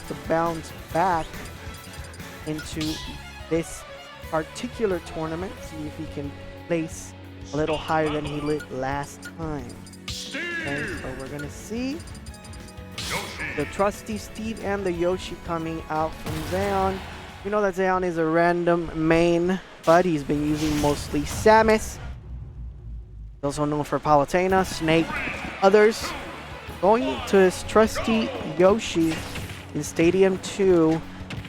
to bounce back into this particular tournament. See if he can place a little higher than he lit last time. Okay, so we're gonna see the trusty Steve and the Yoshi coming out from Xeon. We know that Xeon is a random main, but he's been using mostly Samus. He's also known for Palutena, Snake, others. Going to his trusty Yoshi in Stadium 2.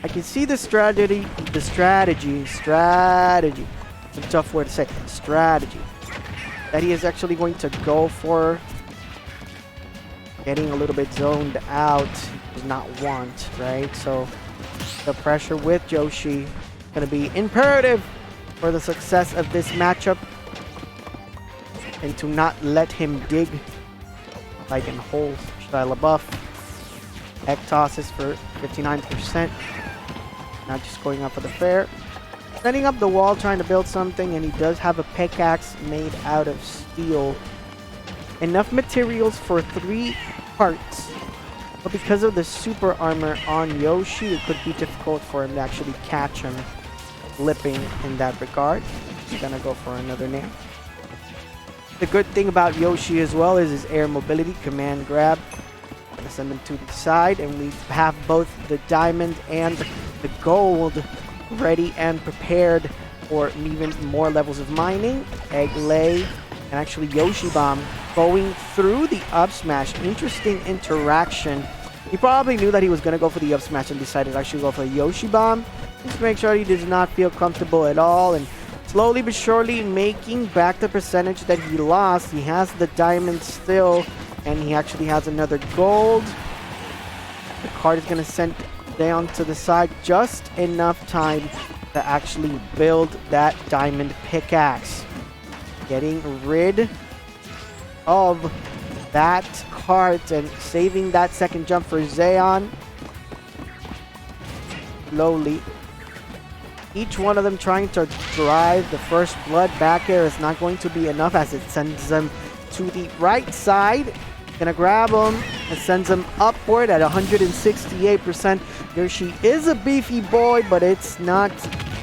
I can see the strategy. It's a tough word to say. Strategy. That he is actually going to go for. Getting a little bit zoned out. Does not want, right? So the pressure with Yoshi is going to be imperative for the success of this matchup. And to not let him dig like in holes. Style of buff. Egg tosses for 59%. Not just going up for the fair. Setting up the wall, trying to build something, and he does have a pickaxe made out of steel. Enough materials for 3 parts. But because of the super armor on Yoshi, it could be difficult for him to actually catch him flipping in that regard. He's gonna go for another nail. The good thing about Yoshi as well is his air mobility, command grab. Gonna send him to the side, and we have both the diamond and the gold ready and prepared for even more levels of mining. Egg lay, and actually Yoshi bomb going through the up smash. Interesting interaction. He probably knew that he was going to go for the up smash and decided to actually go for a Yoshi bomb. Just to make sure he does not feel comfortable at all, and slowly but surely making back the percentage that he lost. He has the diamond still, and he actually has another gold. The card is going to send down to the side just enough time to actually build that diamond pickaxe. Getting rid of that card and saving that second jump for Xeon. Slowly. Each one of them trying to drive the first blood back air is not going to be enough as it sends them to the right side. Gonna grab him and sends him upward at 168%. Yoshi is a beefy boy, but it's not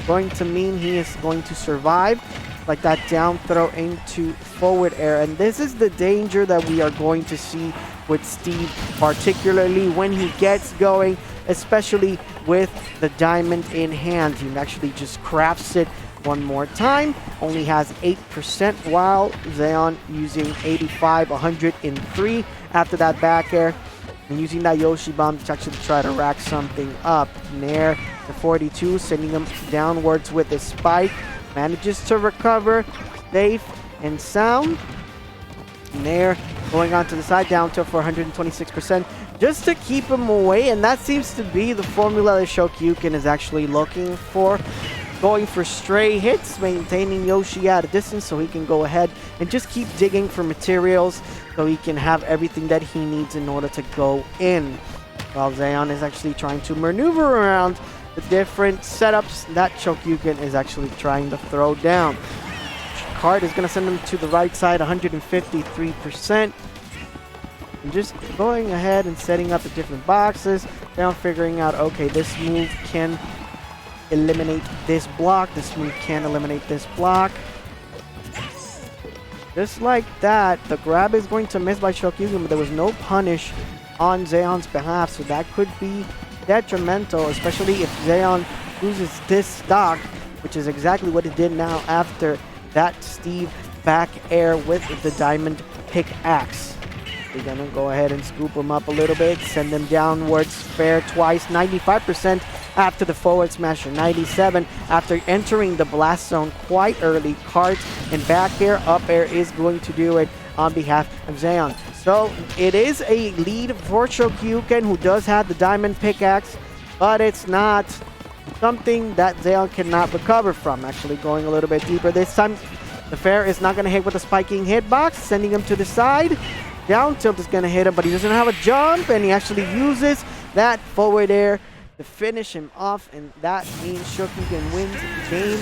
going to mean he is going to survive. Like that down throw into forward air. And this is the danger that we are going to see with Steve, particularly when he gets going, especially with the diamond in hand. He actually just crafts it one more time. Only has 8%, while Xeon using 85, 103 after that back air. And using that Yoshi bomb to actually try to rack something up. Nair to 42, sending him downwards with the spike. Manages to recover, safe and sound. Nair going on to the side, down to 426%, just to keep him away. And that seems to be the formula that Chokeyuken is actually looking for. Going for stray hits, maintaining Yoshi at a distance so he can go ahead and just keep digging for materials so he can have everything that he needs in order to go in. While Xeon is actually trying to maneuver around the different setups that Chokeyuken is actually trying to throw down. Card is going to send him to the right side, 153%. And just going ahead and setting up the different boxes. Now figuring out, okay, this move can eliminate this block. This move can eliminate this block. Just like that, the grab is going to miss by Chokeyuken, but there was no punish on Xeon's behalf, so that could be detrimental, especially if Xeon loses this stock, which is exactly what it did now after that Steve back air with the diamond pickaxe. We're gonna go ahead and scoop him up a little bit, send them downwards, fair twice, 95% after the forward smasher, 97 after entering the blast zone quite early. Cart and back air, up air is going to do it on behalf of Xeon. So it is a lead for Chokeyuken, who does have the diamond pickaxe, but it's not something that Xeon cannot recover from. Actually going a little bit deeper this time. The fair is not going to hit with a spiking hitbox, sending him to the side. Down tilt is going to hit him, but he doesn't have a jump, and he actually uses that forward air to finish him off, and that means Chokeyuken wins game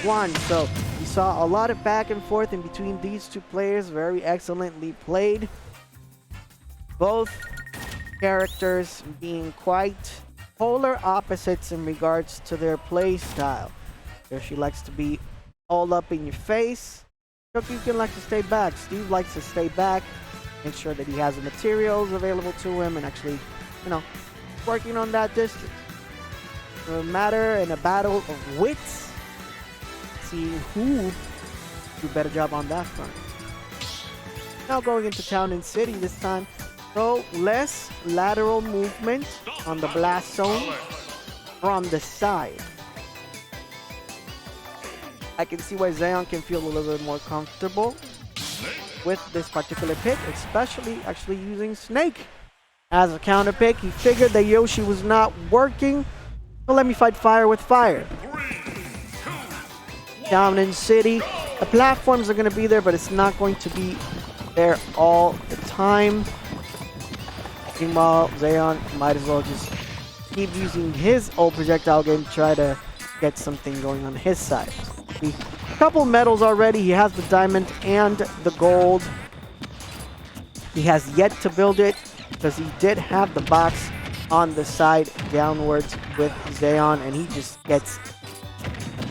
1. So we saw a lot of back and forth in between these two players, very excellently played. Both characters being quite polar opposites in regards to their play style. Yoshi likes to be all up in your face. Chokeyuken likes to stay back. Steve likes to stay back, make sure that he has the materials available to him, and actually, working on that distance. No matter in a battle of wits, see who do a better job on that front. Now going into town and city this time, so less lateral movement on the blast zone from the side. I can see why Xeon can feel a little bit more comfortable with this particular pick, especially actually using Snake as a counter pick. He figured that Yoshi was not working, so let me fight fire with fire. Down in city, the platforms are going to be there, but it's not going to be there all the time. Meanwhile, Xeon might as well just keep using his old projectile game to try to get something going on his side. A couple medals already. He has the diamond and the gold. He has yet to build it because he did have the box on the side downwards with Xeon, and he just gets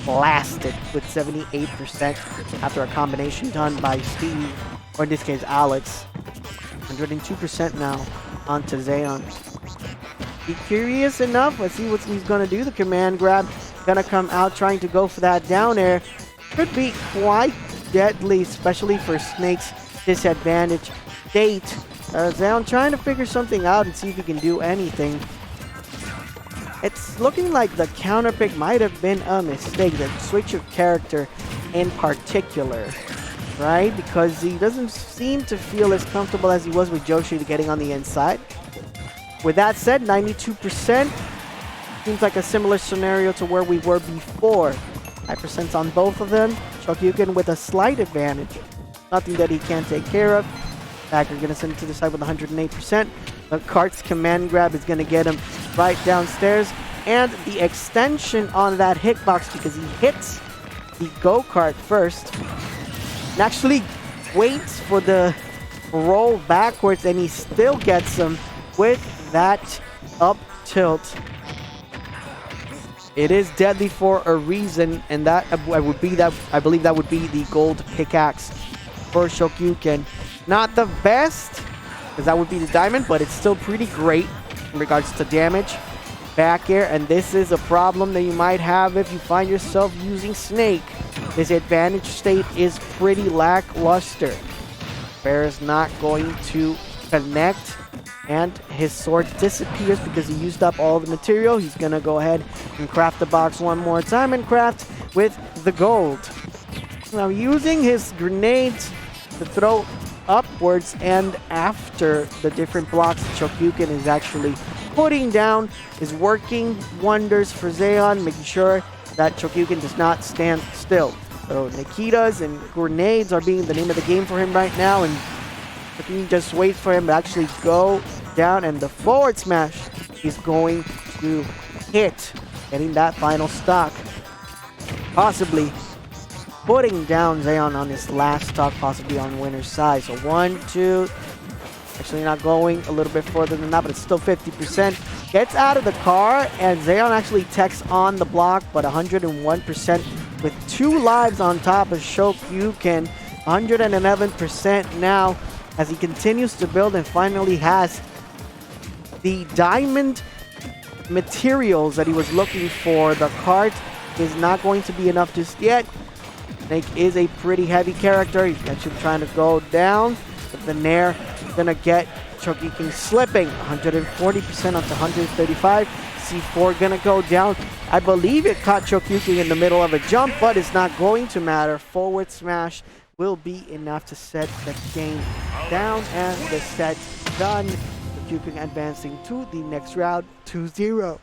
blasted with 78% after a combination done by Steve, or in this case Alex. 102% now onto Xeon. Be curious enough. Let's see what he's going to do. The command grab gonna come out trying to go for that down air. Could be quite deadly, especially for Snake's disadvantage state. Xeon trying to figure something out and see if he can do anything. It's looking like the counter pick might have been a mistake, the switch of character in particular, right? Because he doesn't seem to feel as comfortable as he was with Yoshi getting on the inside. With that said, 92%. Seems like a similar scenario to where we were before. High percents on both of them. Chokeyuken with a slight advantage. Nothing that he can't take care of. Backer going to send it to the side with 108%. The cart's command grab is going to get him right downstairs. And the extension on that hitbox, because he hits the go-kart first. And actually waits for the roll backwards, and he still gets him with that up tilt. It is deadly for a reason, and that I believe that would be the gold pickaxe for Chokeyuken. Not the best, because that would be the diamond, but it's still pretty great in regards to damage. Back air, and this is a problem that you might have if you find yourself using Snake. His advantage state is pretty lackluster. Bear is not going to connect, and his sword disappears because he used up all the material. He's gonna go ahead and craft the box one more time and craft with the gold. Now using his grenades to throw upwards and after the different blocks that Chokeyuken is actually putting down is working wonders for Xeon, making sure that Chokeyuken does not stand still. So Nikitas and grenades are being the name of the game for him right now, and if you just wait for him to actually go down, and the forward smash is going to hit, getting that final stock. Possibly putting down Xeon on his last stock, possibly on winner's side. So 1, 2, actually not going a little bit further than that, but it's still 50%. Gets out of the car, and Xeon actually techs on the block, but 101% with 2 lives on top of Chokeyuken. 111% now as he continues to build and finally has the diamond materials that he was looking for. The cart is not going to be enough just yet. Snake is a pretty heavy character. He's actually trying to go down, but the Nair is going to get Chokeyuken slipping. 140% up to 135. C4 going to go down. I believe it caught Chokeyuken in the middle of a jump, but it's not going to matter. Forward smash will be enough to set the game down, and the set done. Chokeyuken advancing to the next round 2-0.